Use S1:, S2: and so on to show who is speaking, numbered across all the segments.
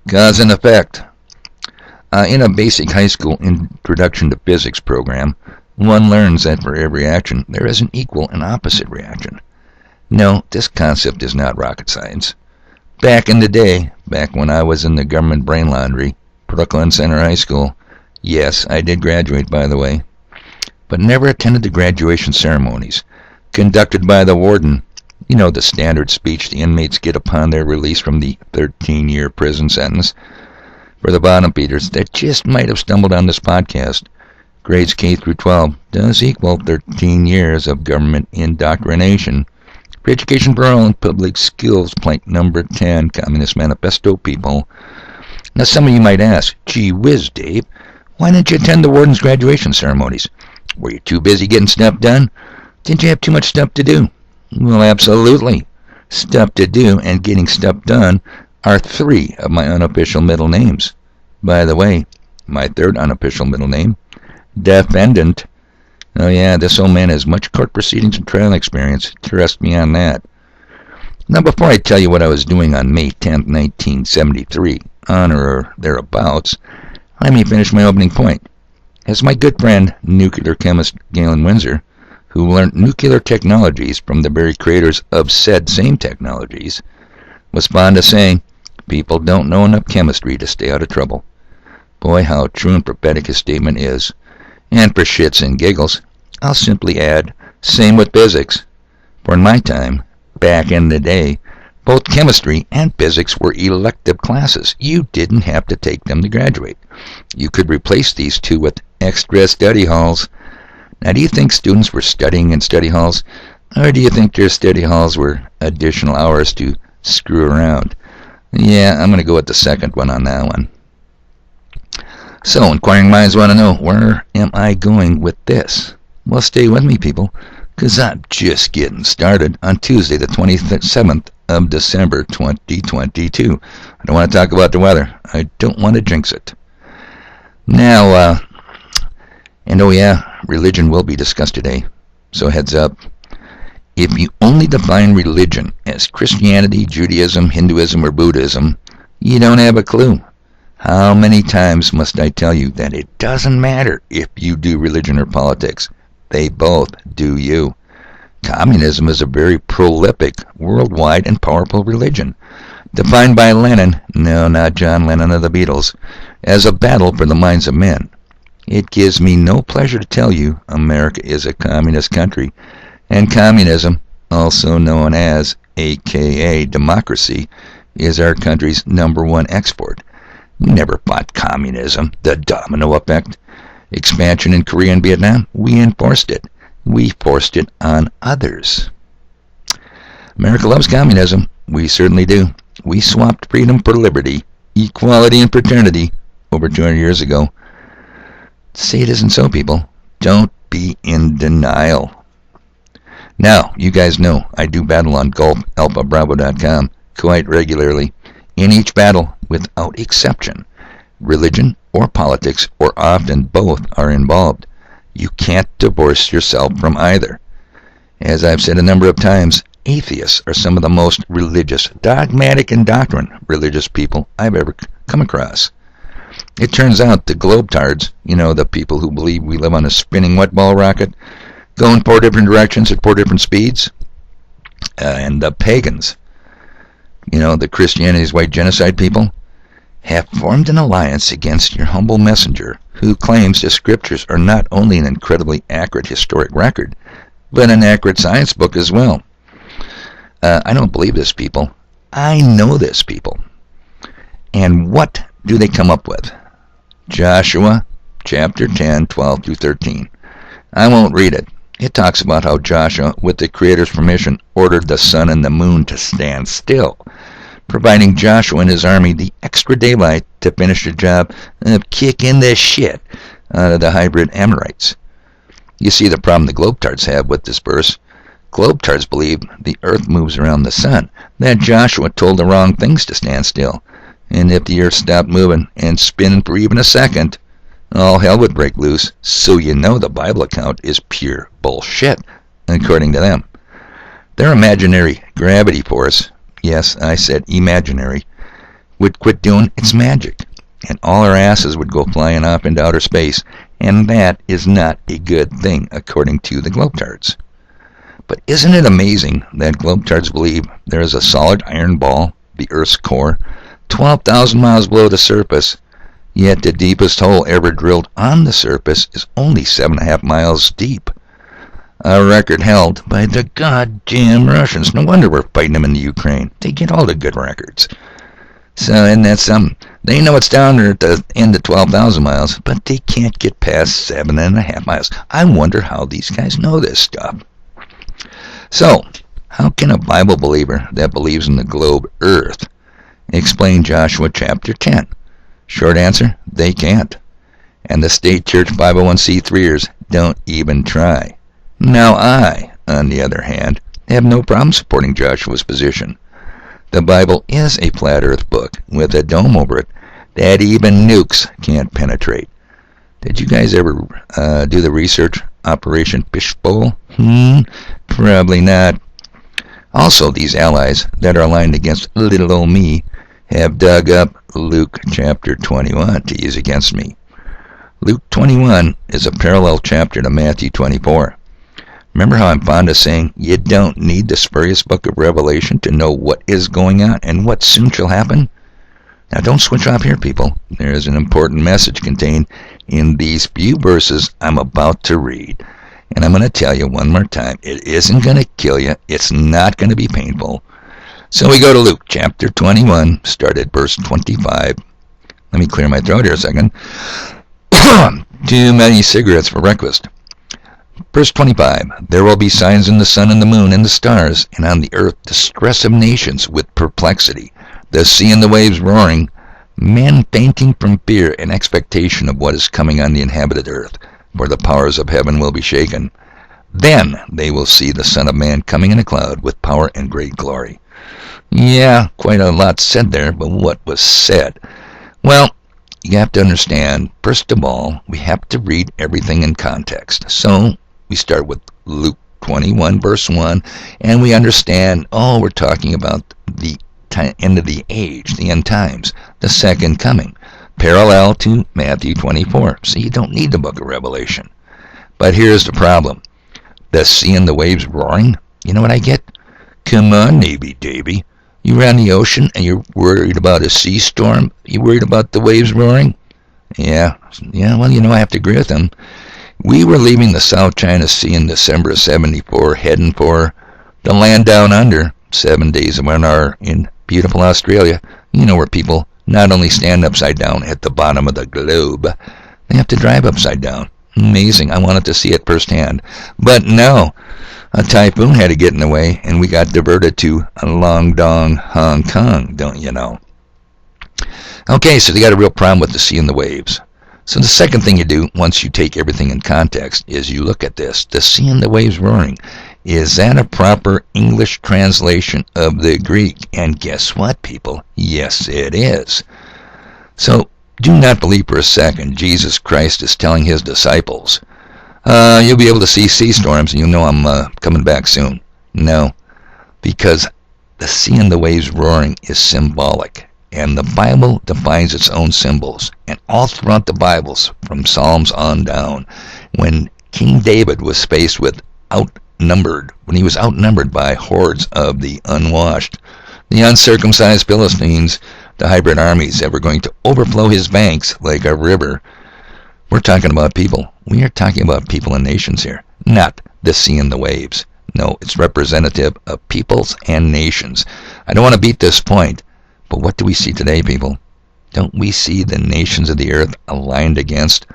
S1: Cause and effect. In a basic high school introduction to physics program, one learns that for every action, there is an equal and opposite reaction. No, this concept is not rocket science. Back in the day, back when I was in the government brain laundry, Brooklyn Center High School, yes, I did graduate, by the way, but never attended the graduation ceremonies, conducted by the warden. You know, the standard speech the inmates get upon their release from the 13-year prison sentence. For the bottom feeders that just might have stumbled on this podcast, grades K through 12 does equal 13 years of government indoctrination. For education for all and public skills, plank number 10, Communist Manifesto, people. Now some of you might ask, gee whiz, Dave, why didn't you attend the warden's graduation ceremonies? Were you too busy getting stuff done? Didn't you have too much stuff to do? Well, absolutely. Stuff to do and getting stuff done are three of my unofficial middle names. By the way, my third unofficial middle name, Defendant. Oh yeah, this old man has much court proceedings and trial experience. Trust me on that. Now before I tell you what I was doing on May 10th, 1973, on or thereabouts, let me finish my opening point. As my good friend, nuclear chemist Galen Windsor, who learned nuclear technologies from the very creators of said same technologies, was fond of saying, people don't know enough chemistry to stay out of trouble. Boy, how true and prophetic his statement is. And for shits and giggles, I'll simply add, same with physics. For in my time, back in the day, both chemistry and physics were elective classes. You didn't have to take them to graduate. You could replace these two with extra study halls. Now, do you think students were studying in study halls, or do you think their study halls were additional hours to screw around? Yeah, I'm going to go with the second one on that one. So, inquiring minds want to know, where am I going with this? Well, stay with me, people, because I'm just getting started on Tuesday, the 27th of December, 2022. I don't want to talk about the weather. I don't want to jinx it. Now, and oh yeah, religion will be discussed today, so heads up. If you only define religion as Christianity, Judaism, Hinduism, or Buddhism, you don't have a clue. How many times must I tell you that it doesn't matter if you do religion or politics? They both do you. Communism is a very prolific, worldwide, and powerful religion, defined by Lenin, no, not John Lennon of the Beatles, as a battle for the minds of men. It gives me no pleasure to tell you America is a communist country, and communism, also known as AKA democracy, is our country's #1 export. We never fought communism, the domino effect. Expansion in Korea and Vietnam, we enforced it. We forced it on others. America loves communism. We certainly do. We swapped freedom for liberty, equality and fraternity over 200 years ago. Say it isn't so, people. Don't be in denial. Now, you guys know I do battle on GulfAlphaBravo.com quite regularly. In each battle, without exception, religion or politics, or often both, are involved. You can't divorce yourself from either. As I've said a number of times, atheists are some of the most religious, dogmatic in doctrine religious people I've ever come across. It turns out the globetards, you know, the people who believe we live on a spinning wet ball rocket, go in 4 different directions at 4 different speeds, and the pagans, you know, the Christianity's white genocide people, have formed an alliance against your humble messenger, who claims the scriptures are not only an incredibly accurate historic record, but an accurate science book as well. I don't believe this, people. I know this, people. And what do they come up with? Joshua chapter 10, 12 through 13. I won't read it. It talks about how Joshua, with the Creator's permission, ordered the sun and the moon to stand still, providing Joshua and his army the extra daylight to finish the job of kicking the shit out of the hybrid Amorites. You see the problem the globetards have with this verse. Globetards believe the earth moves around the sun, that Joshua told the wrong things to stand still, and if the earth stopped moving and spinning for even a second, all hell would break loose. So you know the Bible account is pure bullshit, according to them. Their imaginary gravity force, yes, I said imaginary, would quit doing its magic, and all our asses would go flying off into outer space, and that is not a good thing, according to the Globetards. But isn't it amazing that Globetards believe there is a solid iron ball, the Earth's core, 12,000 miles below the surface, yet the deepest hole ever drilled on the surface is only 7.5 miles deep? A record held by the goddamn Russians. No wonder we're fighting them in the Ukraine. They get all the good records. So, and that's they know it's down there at the end of 12,000 miles, but they can't get past 7.5 miles. I wonder how these guys know this stuff. So, how can a Bible believer that believes in the globe Earth explain Joshua chapter 10? Short answer, they can't. And the state church 501c3ers don't even try. Now I, on the other hand, have no problem supporting Joshua's position. The Bible is a flat earth book with a dome over it that even nukes can't penetrate. Did you guys ever do the research Operation Fishbowl? Probably not. Also, these allies that are aligned against little old me have dug up Luke chapter 21 to use against me. Luke 21 is a parallel chapter to Matthew 24. Remember how I'm fond of saying you don't need the spurious book of Revelation to know what is going on and what soon shall happen? Now don't switch off here, people. There is an important message contained in these few verses I'm about to read. And I'm going to tell you one more time, it isn't going to kill you. It's not going to be painful. So we go to Luke chapter 21, start at verse 25. Let me clear my throat here a second. Too many cigarettes for breakfast. Verse 25, there will be signs in the sun and the moon and the stars, and on the earth distress of nations with perplexity, the sea and the waves roaring, men fainting from fear and expectation of what is coming on the inhabited earth, for the powers of heaven will be shaken. Then they will see the Son of Man coming in a cloud with power and great glory. Yeah, quite a lot said there, but what was said? Well, you have to understand, first of all, we have to read everything in context. So we start with Luke 21, verse 1, and we understand, we're talking about the end of the age, the end times, the second coming, parallel to Matthew 24. So you don't need the book of Revelation. But here's the problem. The sea and the waves roaring, you know what I get? Come on, Navy Davy. You're on the ocean and you're worried about a sea storm? You worried about the waves roaring? Yeah, well, I have to agree with them. We were leaving the South China Sea in December of 74, heading for the land down under, 7 days of 1 hour in beautiful Australia, where people not only stand upside down at the bottom of the globe, they have to drive upside down. Amazing. I wanted to see it firsthand. But no, a typhoon had to get in the way, and we got diverted to Long Dong, Hong Kong, don't you know? Okay, so they got a real problem with the sea and the waves. So the second thing you do, once you take everything in context, is you look at this. The sea and the waves roaring. Is that a proper English translation of the Greek? And guess what, people? Yes, it is. So do not believe for a second Jesus Christ is telling his disciples, you'll be able to see sea storms and you'll know I'm coming back soon. No, because the sea and the waves roaring is symbolic. And the Bible defines its own symbols. And all throughout the Bibles, from Psalms on down, when King David was faced with when he was outnumbered by hordes of the unwashed, the uncircumcised Philistines, the hybrid armies that were going to overflow his banks like a river, we're talking about people. We are talking about people and nations here, not the sea and the waves. No, it's representative of peoples and nations. I don't want to beat this point, but what do we see today, people? Don't we see the nations of the earth aligned against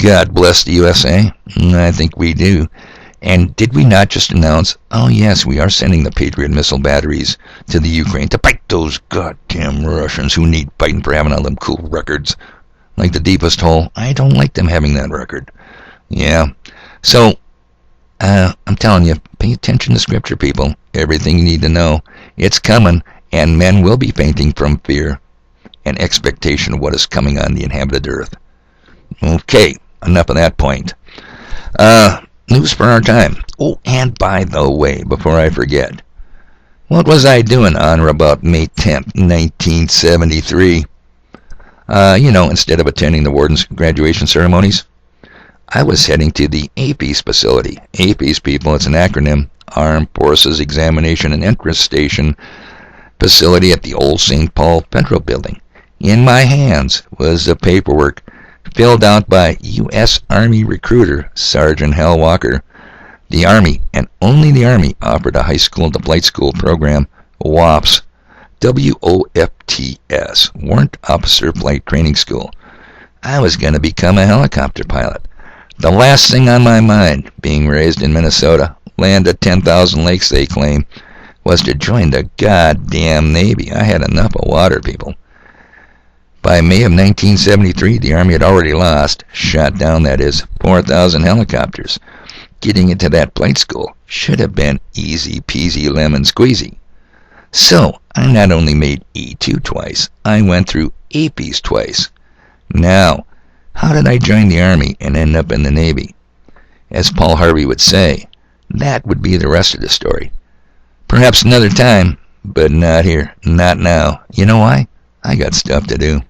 S1: God bless the USA? I think we do. And did we not just announce, oh yes, we are sending the Patriot missile batteries to the Ukraine to fight those goddamn Russians who need fighting for having all them cool records, like the deepest hole? I don't like them having that record. Yeah. So, I'm telling you, pay attention to Scripture, people. Everything you need to know. It's coming, and men will be fainting from fear and expectation of what is coming on the inhabited earth. Okay, enough of that point. News for our time. Oh, and by the way, before I forget, What was I doing on or about May 10th, 1973? Instead of attending the warden's graduation ceremonies, I was heading to the APES facility. APES, people, it's an acronym, Armed Forces Examination and Entrance Station facility at the old St. Paul Federal Building. In my hands was the paperwork filled out by U.S. Army recruiter Sergeant Hal Walker. The Army, and only the Army, offered a high school to flight school program, WOFS, WOFTS, Warrant Officer Flight Training School. I was going to become a helicopter pilot. The last thing on my mind, being raised in Minnesota, land of 10,000 lakes they claim, was to join the goddamn Navy. I had enough of water, people. By May of 1973, the Army had already shot down, that is, 4,000 helicopters. Getting into that flight school should have been easy peasy lemon squeezy. So, I not only made E2 twice, I went through APES twice. Now, how did I join the Army and end up in the Navy? As Paul Harvey would say, that would be the rest of the story. Perhaps another time, but not here, not now. You know why? I got stuff to do.